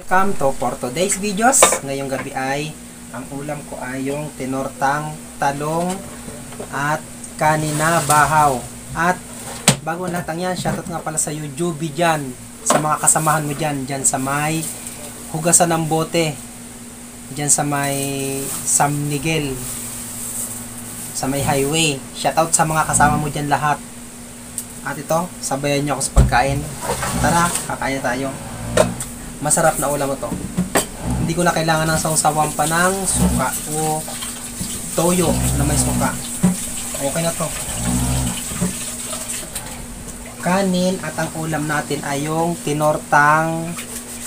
Welcome to for today's videos. Ngayong gabi ay ang ulam ko ay yung tinortang talong at kanina bahaw. At bago lahat ang yan, shoutout nga pala sa YouTube dyan, sa mga kasamahan mo dyan, dyan sa may hugasan ng bote, dyan sa may San Miguel, sa may highway. Shoutout sa mga kasama mo dyan lahat. At ito, sabayan nyo ako sa pagkain. Tara, kakain na tayo. Masarap na ulam ito. Hindi ko na kailangan ng sausawan pa ng suka o toyo na may suka. Okay na to. Kanin at ang ulam natin ay yung tinortang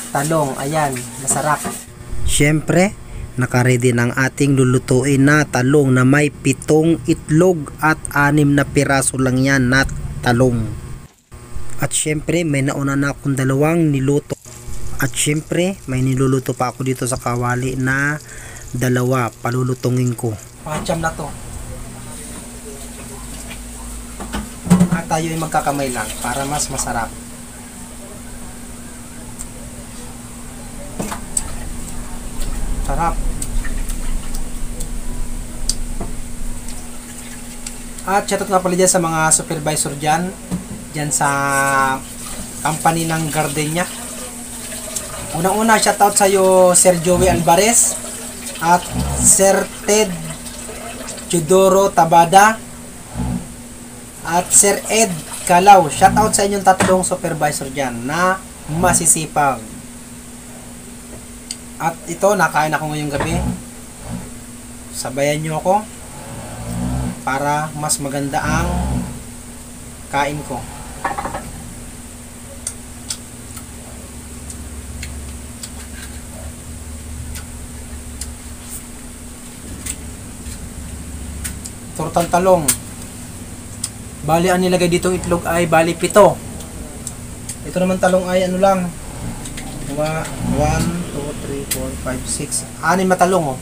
talong. Ayan, masarap. Siyempre, nakaready ng ating lulutuin na talong na may 7 itlog at 6 na piraso lang yan na talong. At syempre may nauna na akong 2 niluto. At syempre may niluluto pa ako dito sa kawali na 2 palulutungin ko. Pacham na to. At tayo ay magkakamay lang para mas masarap. Sarap. At shoutout nga pala dyan sa mga supervisor dyan sa company ng Gardenia. Unang-una shoutout sa iyo Sir Joey Alvarez at Sir Ted Chudoro Tabada at Sir Ed Calao. Shoutout sa inyong 3 supervisor dyan na masisipag. At ito, nakain ako ngayong gabi. Sabayan nyo ako para mas maganda ang kain ko. Tortang talong. Bali ang nilagay ditong itlog ay bali 7. Ito naman talong ay ano lang. 1, 2, 3, 4, 5, 6. 6 na talong oh.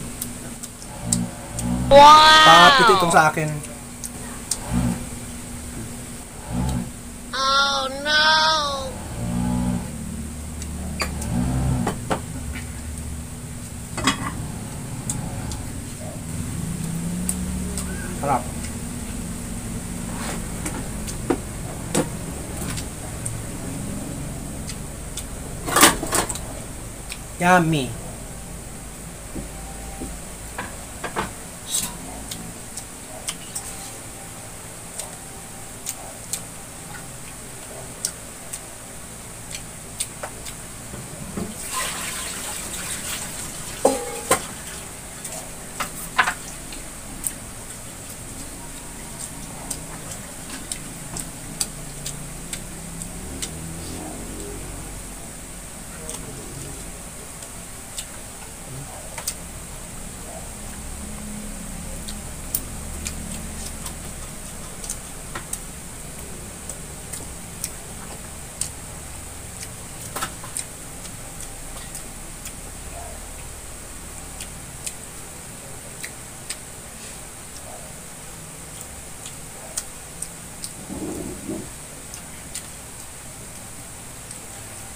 Wow! Pa-7 itong sa akin. Oh no! Sarap. Yummy.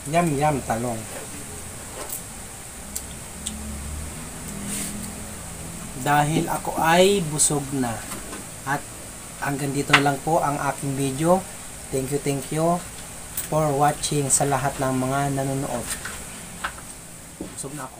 Yum talong. Dahil ako ay busog na. At hanggang dito na lang po ang aking video. Thank you for watching sa lahat ng mga nanonood. Busog na ako.